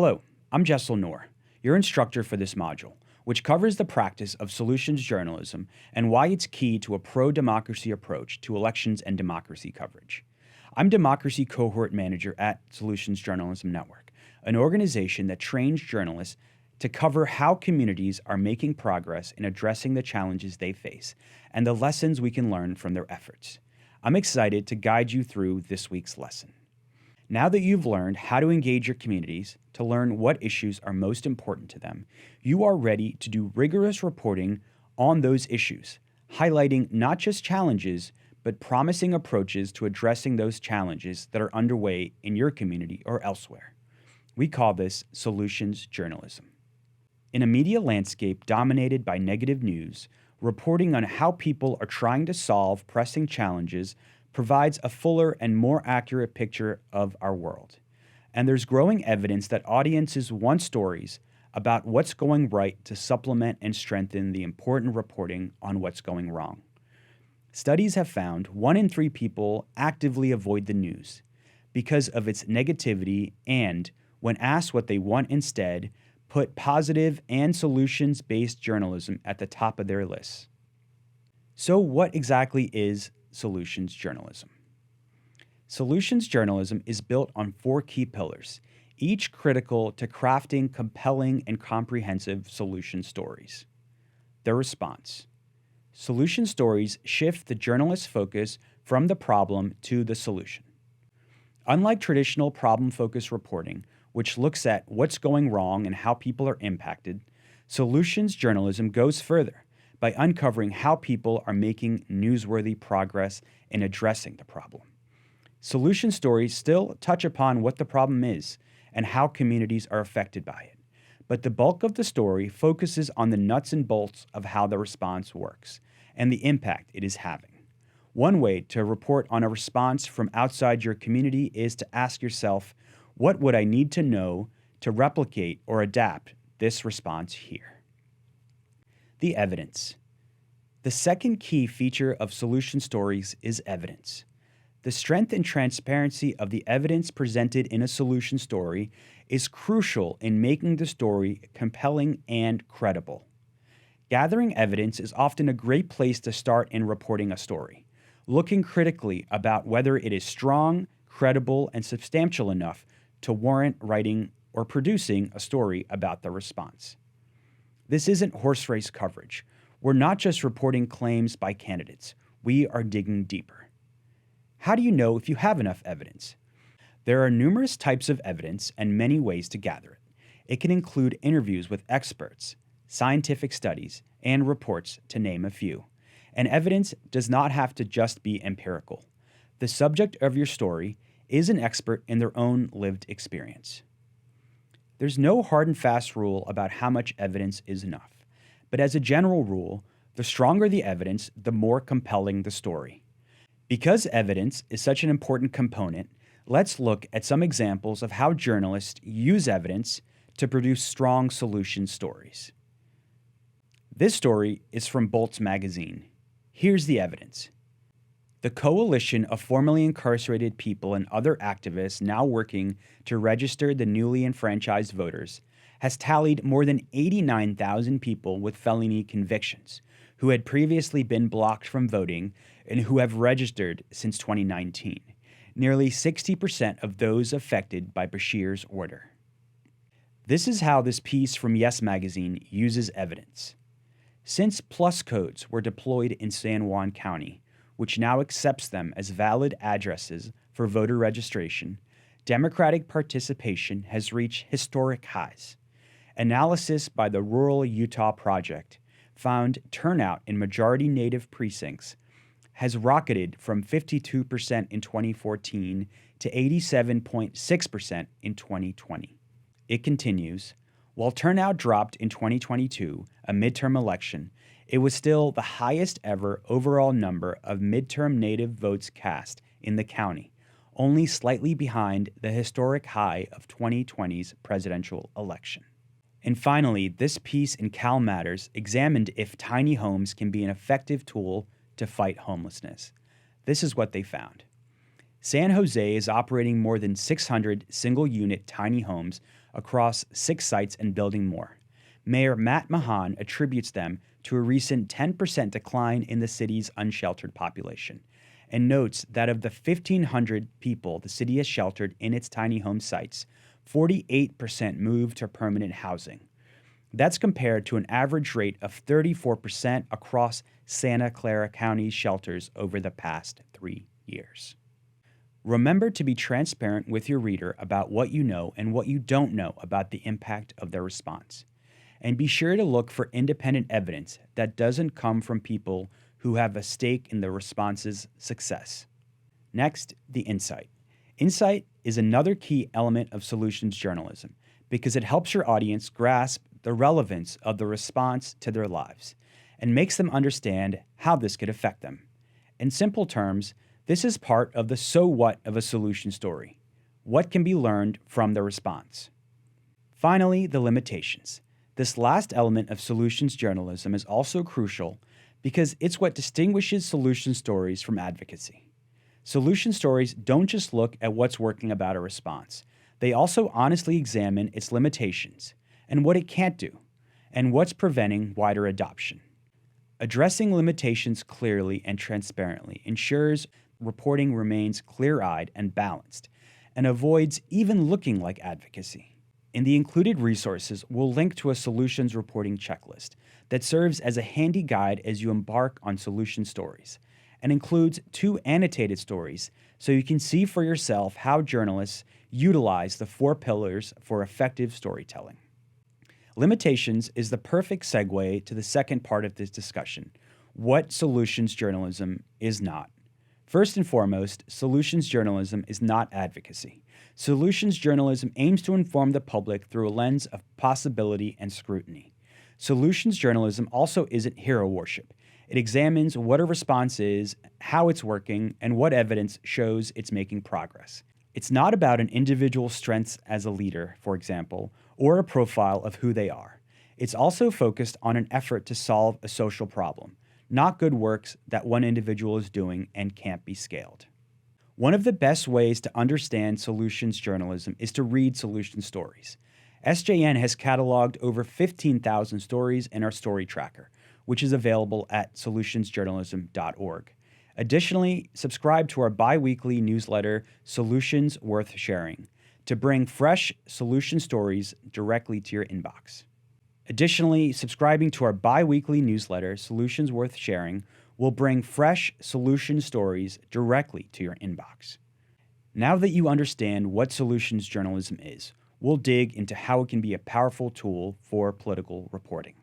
Hello, I'm Jessel Noor, your instructor for this module, which covers the practice of solutions journalism and why it's key to a pro-democracy approach to elections and democracy coverage. I'm Democracy Cohort Manager at Solutions Journalism Network, an organization that trains journalists to cover how communities are making progress in addressing the challenges they face and the lessons we can learn from their efforts. I'm excited to guide you through this week's lesson. Now that you've learned how to engage your communities, to learn what issues are most important to them, you are ready to do rigorous reporting on those issues, highlighting not just challenges, but promising approaches to addressing those challenges that are underway in your community or elsewhere. We call this solutions journalism. In a media landscape dominated by negative news, reporting on how people are trying to solve pressing challenges provides a fuller and more accurate picture of our world. And there's growing evidence that audiences want stories about what's going right to supplement and strengthen the important reporting on what's going wrong. Studies have found 1 in 3 people actively avoid the news because of its negativity and, when asked what they want instead, put positive and solutions-based journalism at the top of their lists. So what exactly is solutions journalism? Solutions journalism is built on 4 key pillars, each critical to crafting compelling and comprehensive solution stories. The response. Solution stories shift the journalist's focus from the problem to the solution. Unlike traditional problem-focused reporting, which looks at what's going wrong and how people are impacted, solutions journalism goes further by uncovering how people are making newsworthy progress in addressing the problem. Solution stories still touch upon what the problem is and how communities are affected by it, but the bulk of the story focuses on the nuts and bolts of how the response works and the impact it is having. One way to report on a response from outside your community is to ask yourself, what would I need to know to replicate or adapt this response here? The evidence. The second key feature of solution stories is evidence. The strength and transparency of the evidence presented in a solution story is crucial in making the story compelling and credible. Gathering evidence is often a great place to start in reporting a story, looking critically about whether it is strong, credible, and substantial enough to warrant writing or producing a story about the response. This isn't horse race coverage. We're not just reporting claims by candidates. We are digging deeper. How do you know if you have enough evidence? There are numerous types of evidence and many ways to gather it. It can include interviews with experts, scientific studies, and reports, to name a few. And evidence does not have to just be empirical. The subject of your story is an expert in their own lived experience. There's no hard and fast rule about how much evidence is enough. But as a general rule, the stronger the evidence, the more compelling the story. Because evidence is such an important component, let's look at some examples of how journalists use evidence to produce strong solution stories. This story is from Bolt's magazine. Here's the evidence. The coalition of formerly incarcerated people and other activists now working to register the newly enfranchised voters has tallied more than 89,000 people with felony convictions who had previously been blocked from voting and who have registered since 2019, nearly 60% of those affected by Bashir's order. This is how this piece from Yes Magazine uses evidence. Since plus codes were deployed in San Juan County, which now accepts them as valid addresses for voter registration, Democratic participation has reached historic highs. Analysis by the Rural Utah Project found turnout in majority Native precincts has rocketed from 52% in 2014 to 87.6% in 2020. It continues, while turnout dropped in 2022, a midterm election, it was still the highest ever overall number of midterm Native votes cast in the county, only slightly behind the historic high of 2020's presidential election. And finally, this piece in Cal Matters examined if tiny homes can be an effective tool to fight homelessness. This is what they found. San Jose is operating more than 600 single-unit tiny homes across 6 sites and building more. Mayor Matt Mahan attributes them to a recent 10% decline in the city's unsheltered population, and notes that of the 1,500 people the city has sheltered in its tiny home sites, 48% moved to permanent housing. That's compared to an average rate of 34% across Santa Clara County's shelters over the past 3 years. Remember to be transparent with your reader about what you know and what you don't know about the impact of their response. And be sure to look for independent evidence that doesn't come from people who have a stake in the response's success. Next, the insight. Insight is another key element of solutions journalism because it helps your audience grasp the relevance of the response to their lives and makes them understand how this could affect them. In simple terms, this is part of the so what of a solution story. What can be learned from the response? Finally, the limitations. This last element of solutions journalism is also crucial because it's what distinguishes solution stories from advocacy. Solution stories don't just look at what's working about a response. They also honestly examine its limitations and what it can't do, and what's preventing wider adoption. Addressing limitations clearly and transparently ensures reporting remains clear-eyed and balanced, and avoids even looking like advocacy. In the included resources, we'll link to a solutions reporting checklist that serves as a handy guide as you embark on solution stories, and includes 2 annotated stories so you can see for yourself how journalists utilize the 4 pillars for effective storytelling. Limitations is the perfect segue to the second part of this discussion: what solutions journalism is not. First and foremost, solutions journalism is not advocacy. Solutions journalism aims to inform the public through a lens of possibility and scrutiny. Solutions journalism also isn't hero worship. It examines what a response is, how it's working, and what evidence shows it's making progress. It's not about an individual's strengths as a leader, for example, or a profile of who they are. It's also focused on an effort to solve a social problem, not good works that one individual is doing and can't be scaled. One of the best ways to understand solutions journalism is to read solution stories. SJN has cataloged over 15,000 stories in our story tracker, which is available at solutionsjournalism.org. Additionally, subscribe to our bi-weekly newsletter, Solutions Worth Sharing, to bring fresh solution stories directly to your inbox. Additionally, subscribing to our bi-weekly newsletter, Solutions Worth Sharing, will bring fresh solution stories directly to your inbox. Now that you understand what solutions journalism is, we'll dig into how it can be a powerful tool for political reporting.